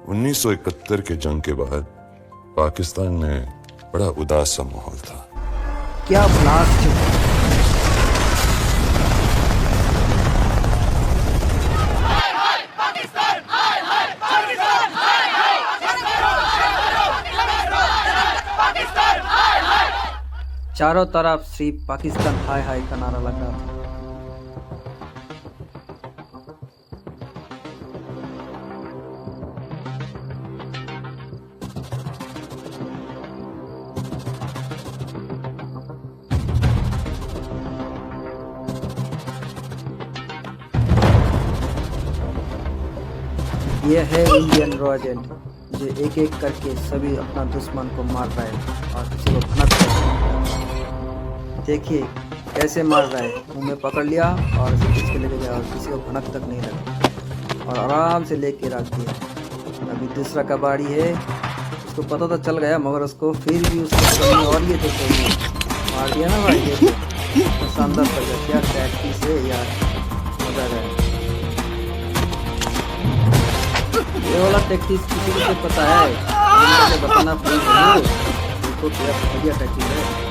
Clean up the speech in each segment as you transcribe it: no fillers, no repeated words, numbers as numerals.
1971 के जंग के बाद पाकिस्तान में बड़ा उदास सा माहौल था। क्या ब्लास्ट! चारों तरफ सिर्फ पाकिस्तान हाय हाय का नारा लग रहा था। यह है इंडियन रॉ एजेंट जो एक एक करके सभी अपना दुश्मन को मार रहा है और किसी को भनक रहा है। देखिए कैसे मार रहा है, मुंह में पकड़ लिया और उसे खींच के लेके गया और किसी को भनक तक नहीं लगा और आराम से लेके रख दिया। अभी दूसरा का बारी है, उसको पता तो चल गया मगर उसको फिर भी उसको और ये तो मार दिया ना भाई। देखो शानदार कर दिया, क्या टैक्टिस है यार, मजा आ गया। ये वाला टैक्टिस किसी को पता है मुझे बताना प्लीज। देखो क्या बढ़िया टैक्टिस है।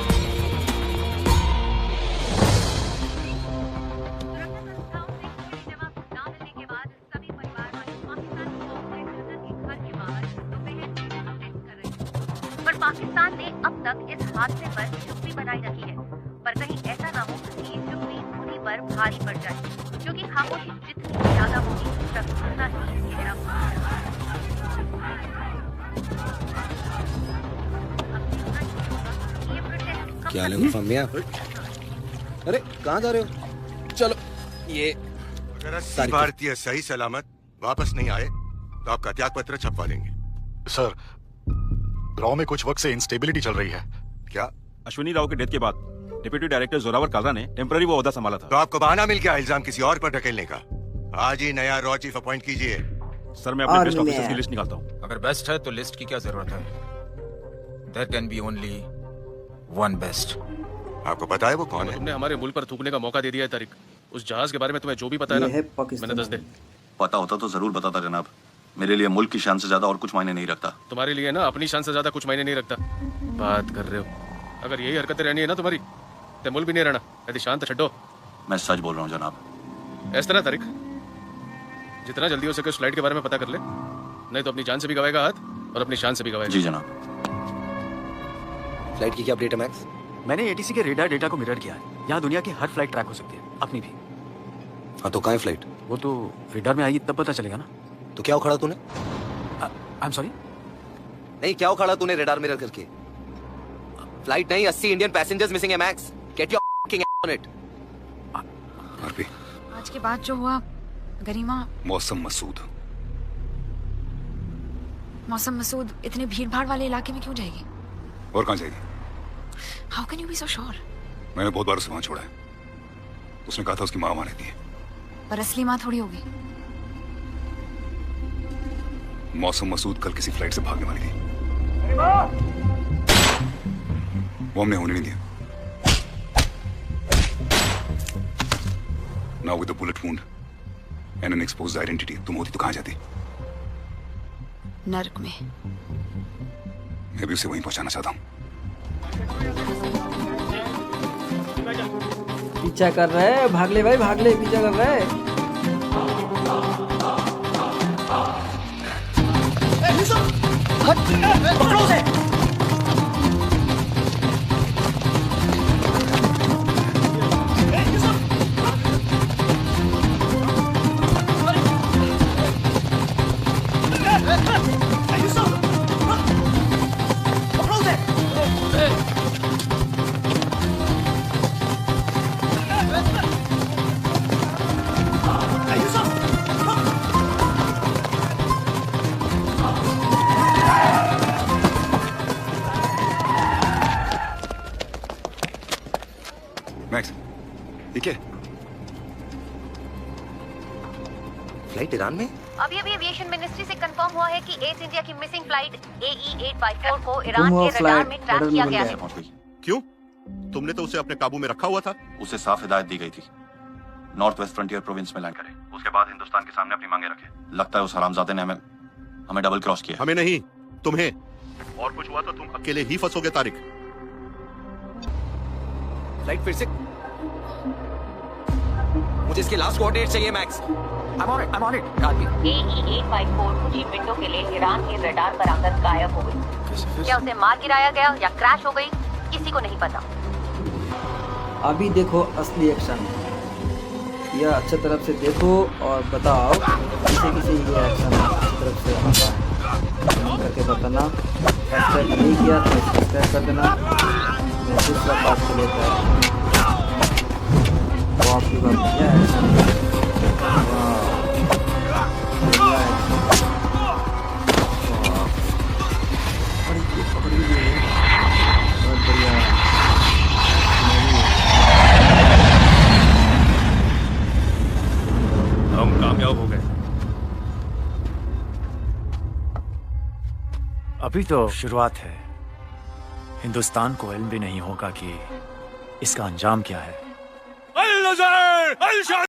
पर पाकिस्तान ने अब तक इस हादसे पर चुप्पी बनाई रखी है, पर कहीं ऐसा ना हो कि ये चुप्पी उन्हीं पर भारी पड़ जाए, क्योंकि खामोशी जितनी ज्यादा होगी उसका उतना ही गहरा होगा। क्या लेंगे फमिया? अरे कहाँ जा रहे हो? चलो ये अगर 80 भारतीय सही सलामत वापस नहीं आए तो आपका त्याग पत्र छपवा देंगे। सर, रॉ में कुछ वक्त से इंस्टेबिलिटी चल रही है। क्या? अश्विनी राव के डेथ के बाद डिप्टी डायरेक्टर जोरावर कालरा ने टेम्पररी वो ओहदा संभाला था। तो आपको बहाना मिल गया इल्जाम किसी और पर ढकेलने का। आज ही नया रॉ चीफ अपॉइंट कीजिए। सर मैं अपने बेस्ट ऑफिसर्स की लिस्ट निकालता हूँ। अगर बेस्ट है तो लिस्ट की क्या जरूरत है? There can be only one best. आपको पता है वो कौन है? तुमने हमारे मुल्क पर थूकने का मौका दे दिया है तारिक। उस जहाज के बारे में तुम्हें जो भी पता है ना, मैंने दस दे। पता होता तो जरूर बताता जनाब। मेरे लिए मुल्क की शान से ज्यादा और कुछ मायने नहीं रखता। तुम्हारे लिए ना अपनी शान से ज्यादा कुछ मायने नहीं रखता। बात कर रहे हो? अगर यही हरकतें रहनी है ना तुम्हारी तो मुल्क भी नहीं रहना। यदि शांत छड्डो। मैं सच बोल रहा हूँ जनाब। इस तरह तारिक, जितना जल्दी हो सके उस फ्लाइट के बारे में पता कर ले, नहीं तो अपनी जान से भी गवाएगा हाथ और अपनी शान से भी गवाएगा। जी जनाब। फ्लाइट की क्या अपडेट है मैक्स? मैंने एटीसी के रेडार डेटा को मिरर किया है। यहाँ दुनिया की हर फ्लाइट ट्रैक हो सकती है, अपनी भी। हाँ तो कहाँ है फ्लाइट? वो तो रेडार में आएगी तब पता चलेगा ना। तो क्या उखाड़ा तूने? I am sorry? नहीं, क्या उखाड़ा तूने रेडार मिरर करके? फ्लाइट नहीं, 80 इंडियन पैसेंजर्स मिसिंग है max. Get your fucking on it. RP, आज के बाद जो हुआ गरिमा। मौसम मसूद इतने भीड़ भाड़ वाले इलाके में क्यों जाएगी? और कहाँ जाएगी? How can you be so sure? मैंने बहुत बार उसे वहां छोड़ा है। उसने कहा था उसकी माँ वहां रहती है। पर असली माँ थोड़ी होगी। मौसम मसूद कल किसी फ्लाइट से भागने वाली थी, वो हमने होने नहीं दिया। Now with a bullet wound and an exposed identity, तुम होती तो कहाँ जाती? नर्क में। मैं भी उसे वहीं पहुंचाना चाहता हूँ। पीछा कर रहे हैं, भाग ले भाई भाग ले, पीछा कर रहे हैं। पकड़ो उसे। मैक्स, ठीक है? फ्लाइट ईरान में? अभी एविएशन मिनिस्ट्री से कंफर्म हुआ है कि एयर इंडिया की मिसिंग फ्लाइट AE854 को ईरान के रडार में ट्रैक किया गया है। क्यों? तुमने तो उसे अपने काबू में रखा हुआ था। उसे साफ हिदायत दी गई थी, नॉर्थ वेस्ट फ्रंटियर प्रोविंस में लैंड करे, उसके बाद हिंदुस्तान के सामने अपनी मांगे रखे। लगता है उस हरामजादे ने हमें हमें डबल क्रॉस किया। हमें नहीं, तुम्हें। और कुछ हुआ तो तुम अकेले ही फंसोगे तारिक। फ्लाइट फिर से। मुझे इसके लास्ट कोऑर्डिनेट चाहिए मैक्स। I'm on it. आदमी। AE-854 कुछ ही मिनटों के लिए ईरान के रडार पर आकर गायब हो गई। क्या उसे मार गिराया गया या क्रैश हो गई, किसी को नहीं पता। अभी देखो असली एक्शन। यह अच्छी तरफ से देखो और बताओ किसे किसे ये एक्शन अच्छी तरफ से आता है। कमेंट करके बताना। सब्सक्राइब नहीं किया तो सब्सक्राइब कर देना। मैं दूसरा पार्ट को लेकर वो आपकी बात क्या एक्शन। बहुत बढ़िया। हम कामयाब हो गए। अभी तो शुरुआत है। हिंदुस्तान को इल्म भी नहीं होगा कि इसका अंजाम क्या है।